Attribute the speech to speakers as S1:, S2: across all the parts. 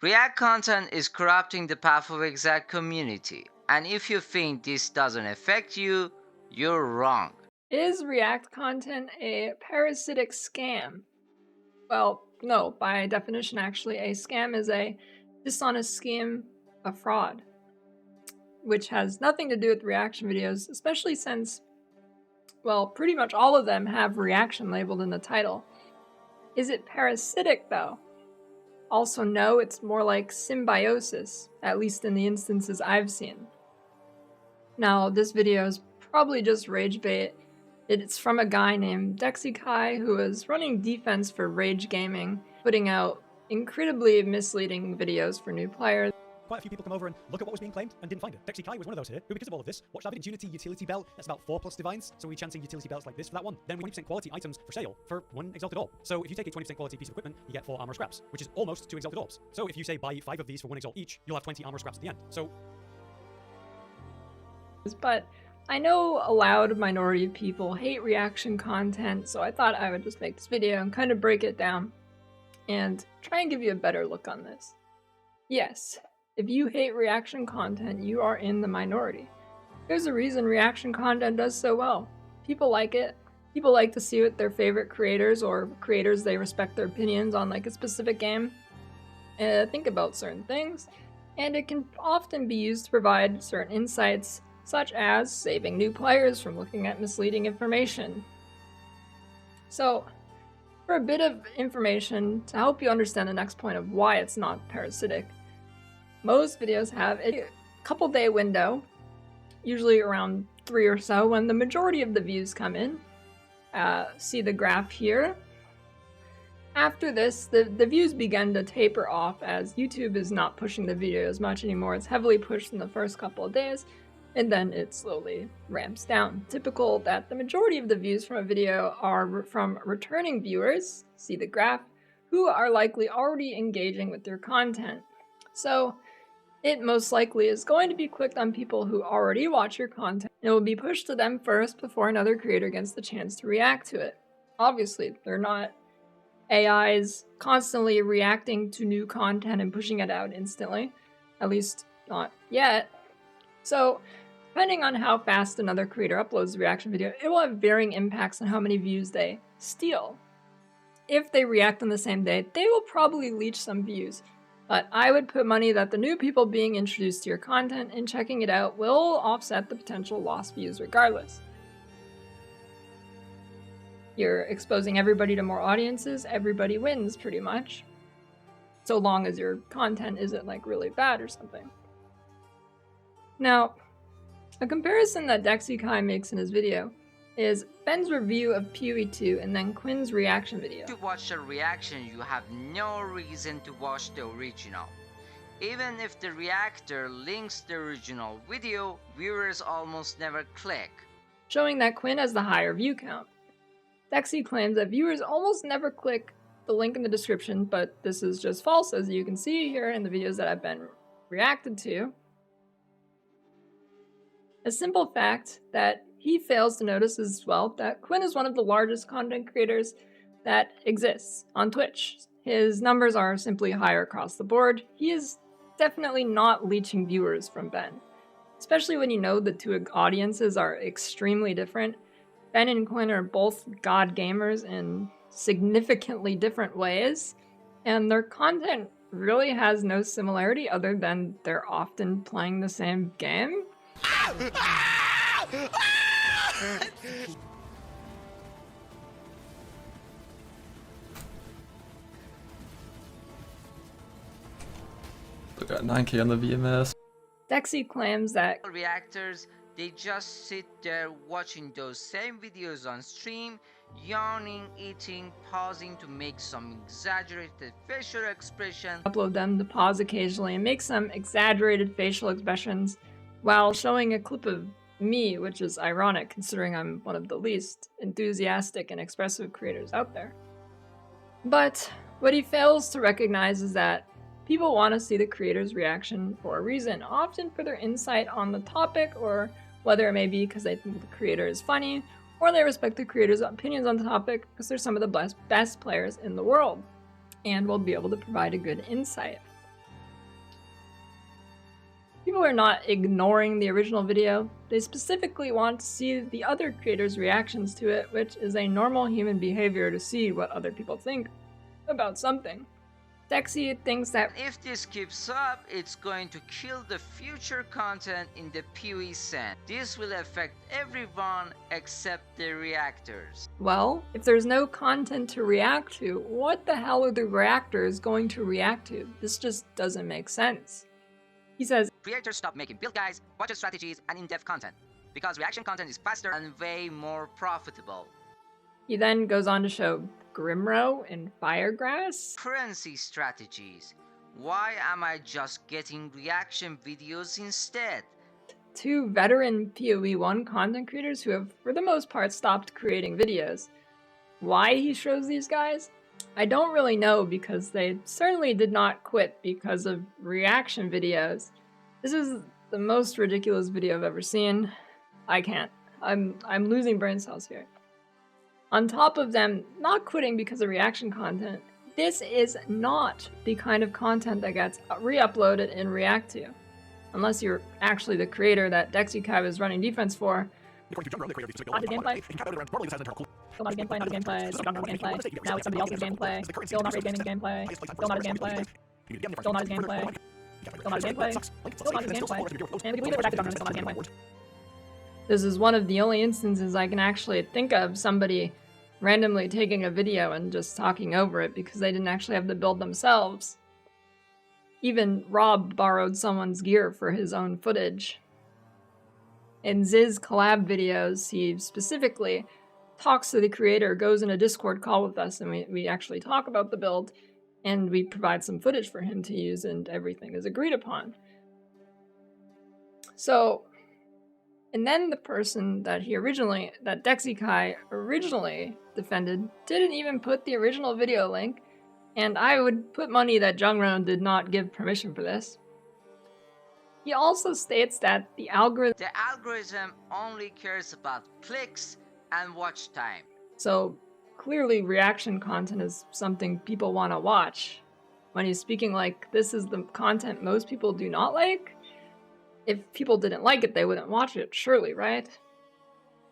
S1: React content is corrupting the path of exact community, and if you think this doesn't affect you, you're wrong.
S2: Is React content a parasitic scam? Well, no, by definition, actually, a scam is a dishonest scheme, a fraud, which has nothing to do with reaction videos, especially since, well, pretty much all of them have reaction labeled in the title. Is it parasitic, though? Also, no, it's more like symbiosis, at least in the instances I've seen. Now, this video is probably just rage bait. It's from a guy named Dexikai who is running defense for Rage Gaming, putting out incredibly misleading videos for new players.
S3: Quite a few people come over and look at what was being claimed and didn't find it. Dexy Kai was one of those here, who because of all of this, watched our Unity utility belt that's about 4+ divines, so we chancing utility belts like this for that one. Then 20% quality items for sale for 1 exalted orb. So if you take a 20% quality piece of equipment, you get 4 armor scraps, which is almost 2 exalted orbs. So if you say buy 5 of these for 1 exalt each, you'll have 20 armor scraps at the end. So
S2: But I know a loud minority of people hate reaction content, so I thought I would just make this video and kind of break it down and try and give you a better look on this. Yes, if you hate reaction content, you are in the minority. There's a reason reaction content does so well. People like it. People like to see what their favorite creators or creators they respect their opinions on like a specific game think about certain things, and it can often be used to provide certain insights, such as saving new players from looking at misleading information. So, for a bit of information to help you understand the next point of why it's not parasitic, most videos have a couple day window, usually around 3 or so, when the majority of the views come in. See the graph here. After this, the views begin to taper off as YouTube is not pushing the video as much anymore. It's heavily pushed in the first couple of days, and then it slowly ramps down. Typical that the majority of the views from a video are from returning viewers, see the graph, who are likely already engaging with your content. So it most likely is going to be clicked on people who already watch your content, and it will be pushed to them first before another creator gets the chance to react to it. Obviously, they're not AIs constantly reacting to new content and pushing it out instantly, at least not yet. So, depending on how fast another creator uploads the reaction video, it will have varying impacts on how many views they steal. If they react on the same day, they will probably leech some views, but I would put money that the new people being introduced to your content and checking it out will offset the potential lost views regardless. You're exposing everybody to more audiences, everybody wins pretty much. So long as your content isn't like really bad or something. Now, a comparison that Dexikai makes in his video is Ben's review of PoE 2 and then Quinn's reaction video.
S1: To watch the reaction, you have no reason to watch the original. Even if the reactor links the original video, viewers almost never click,
S2: showing that Quinn has the higher view count. Dexy claims that viewers almost never click the link in the description, but this is just false, as you can see here in the videos that have been reacted to. A simple fact that he fails to notice as well that Quinn is one of the largest content creators that exists on Twitch. His numbers are simply higher across the board. He is definitely not leeching viewers from Ben, especially when you know the two audiences are extremely different. Ben and Quinn are both god gamers in significantly different ways, and their content really has no similarity other than they're often playing the same game.
S4: Look at 9k on the VMS.
S2: Dexy claims that
S1: reactors, they just sit there watching those same videos on stream, yawning, eating, pausing to make some exaggerated facial expression.
S2: Upload them to pause occasionally and make some exaggerated facial expressions while showing a clip of me, which is ironic considering I'm one of the least enthusiastic and expressive creators out there. But what he fails to recognize is that people want to see the creator's reaction for a reason, often for their insight on the topic, or whether it may be because they think the creator is funny, or they respect the creator's opinions on the topic because they're some of the best players in the world and will be able to provide a good insight. People are not ignoring the original video, they specifically want to see the other creators' reactions to it, which is a normal human behavior to see what other people think about something. Dexy thinks that
S1: if this keeps up, it's going to kill the future content in the PoE scene. This will affect everyone except the reactors.
S2: well, if there's no content to react to, what the hell are the reactors going to react to? This just doesn't make sense. He says,
S1: Creators stop making build guides, budget strategies, and in-depth content, because reaction content is faster and way more profitable.
S2: He then goes on to show Grimrow and Firegrass.
S1: Currency strategies. Why am I just getting reaction videos instead?
S2: Two veteran PoE 1 content creators who have, for the most part, stopped creating videos. Why he shows these guys? I don't really know, because they certainly did not quit because of reaction videos. This is the most ridiculous video I've ever seen. I can't. I'm losing brain cells here. On top of them not quitting because of reaction content, this is not the kind of content that gets re-uploaded in React to. Unless you're actually the creator that DexiKai was running defense for.
S3: Not his gameplay.
S2: Still not his gameplay, not his gameplay, still not his gameplay. Now it's somebody else's gameplay. Still not Raid Gaming's gameplay. Still not his gameplay. Still not his gameplay. Still not his gameplay. Still not his gameplay. And we believe it was actually still not his gameplay. This is one of the only instances I can actually think of somebody randomly taking a video and just talking over it because they didn't actually have the build themselves. Even Rob borrowed someone's gear for his own footage. In Ziz collab videos, he specifically talks to the creator, goes in a Discord call with us, and we actually talk about the build, and we provide some footage for him to use, and everything is agreed upon. So, and then the person that DexiKai originally defended didn't even put the original video link, and I would put money that Jungron did not give permission for this. He also states that the algorithm
S1: only cares about clicks and watch time.
S2: So clearly reaction content is something people want to watch. When he's speaking like this is the content most people do not like, if people didn't like it, they wouldn't watch it, surely, right?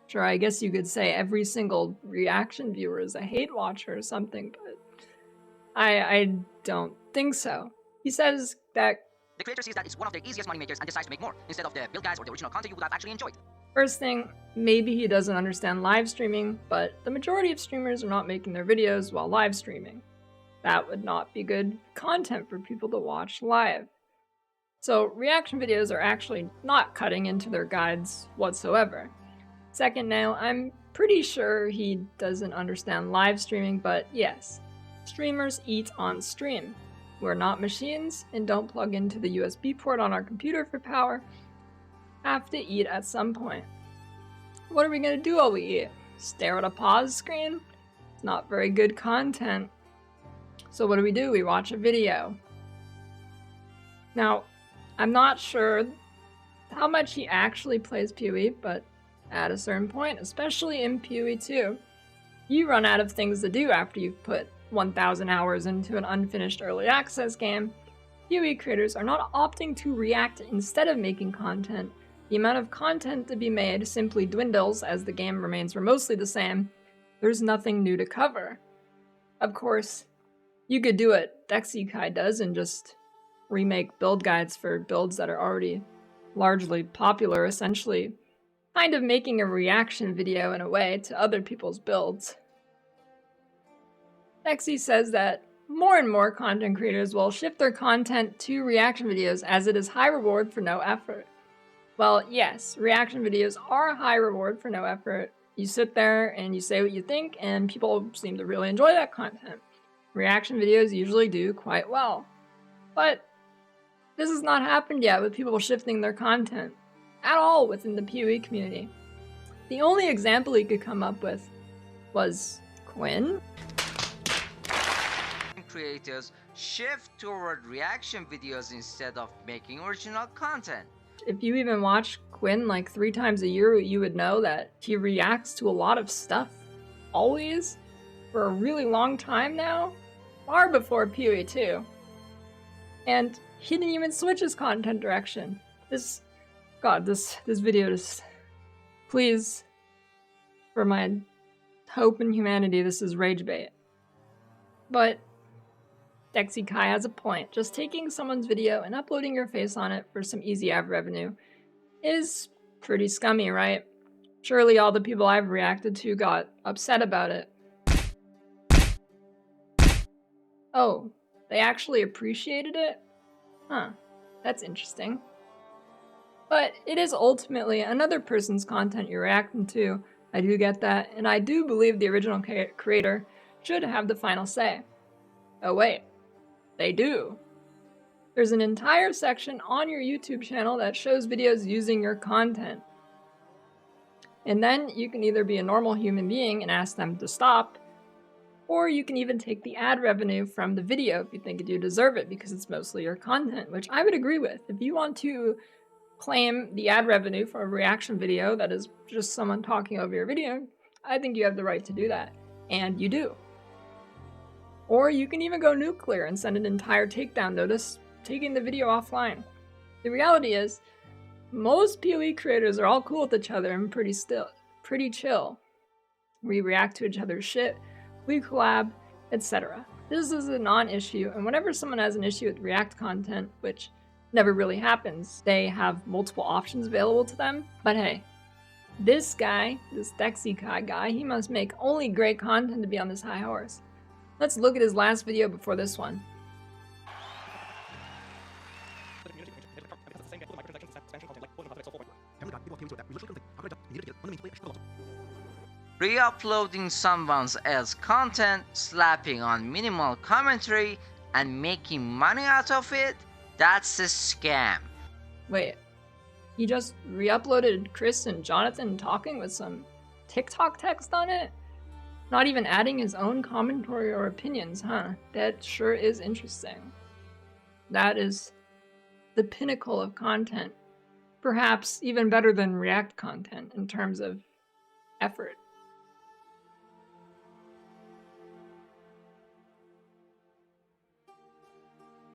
S2: Sure, I guess you could say every single reaction viewer is a hate watcher or something, but I don't think so. He says that
S1: the creator sees that it's one of the easiest moneymakers and decides to make more, instead of the build guides or the original content you would have actually enjoyed.
S2: First thing, maybe he doesn't understand live streaming, but the majority of streamers are not making their videos while live streaming. That would not be good content for people to watch live. So reaction videos are actually not cutting into their guides whatsoever. Second, now, I'm pretty sure he doesn't understand live streaming, but yes, streamers eat on stream. We're not machines and don't plug into the USB port on our computer for power. Have to eat at some point. What are we gonna do while we eat? Stare at a pause screen? It's not very good content. So what do? We watch a video. Now, I'm not sure how much he actually plays PoE, but at a certain point, especially in PoE 2, you run out of things to do after you've put 1,000 hours into an unfinished early access game. PoE creators are not opting to react instead of making content. The amount of content to be made simply dwindles as the game remains mostly the same. There's nothing new to cover. Of course, you could do what DexiKai does and just remake build guides for builds that are already largely popular, essentially kind of making a reaction video in a way to other people's builds. Dexy says that more and more content creators will shift their content to reaction videos as it is high reward for no effort. Well, yes, reaction videos are high reward for no effort. You sit there and you say what you think, and people seem to really enjoy that content. Reaction videos usually do quite well. But this has not happened yet with people shifting their content at all within the PoE community. The only example he could come up with was Quinn.
S1: Creators shift toward reaction videos instead of making original content.
S2: If you even watch Quinn like 3 times a year, you would know that he reacts to a lot of stuff, always, for a really long time now, far before PoE 2. And he didn't even switch his content direction. This, God, this video just, please, for my hope in humanity, this is rage bait. But Dexy Kai has a point. Just taking someone's video and uploading your face on it for some easy ad revenue is pretty scummy, right? Surely all the people I've reacted to got upset about it. Oh, they actually appreciated it? Huh, that's interesting. But it is ultimately another person's content you're reacting to. I do get that, and I do believe the original creator should have the final say. Oh wait, they do. There's an entire section on your YouTube channel that shows videos using your content. And then you can either be a normal human being and ask them to stop, or you can even take the ad revenue from the video if you think you deserve it because it's mostly your content, which I would agree with. If you want to claim the ad revenue for a reaction video that is just someone talking over your video, I think you have the right to do that. And you do. Or you can even go nuclear and send an entire takedown notice, taking the video offline. The reality is, most PoE creators are all cool with each other and pretty chill. We react to each other's shit, we collab, etc. This is a non-issue, and whenever someone has an issue with React content, which never really happens, they have multiple options available to them. But hey, this guy, this Dexy Kai guy, he must make only great content to be on this high horse. Let's look at his last video before this one.
S1: Re-uploading someone else's content, slapping on minimal commentary, and making money out of it? That's a scam.
S2: Wait, he just re-uploaded Chris and Jonathan talking with some TikTok text on it? Not even adding his own commentary or opinions, huh? That sure is interesting. That is the pinnacle of content. Perhaps even better than React content in terms of effort.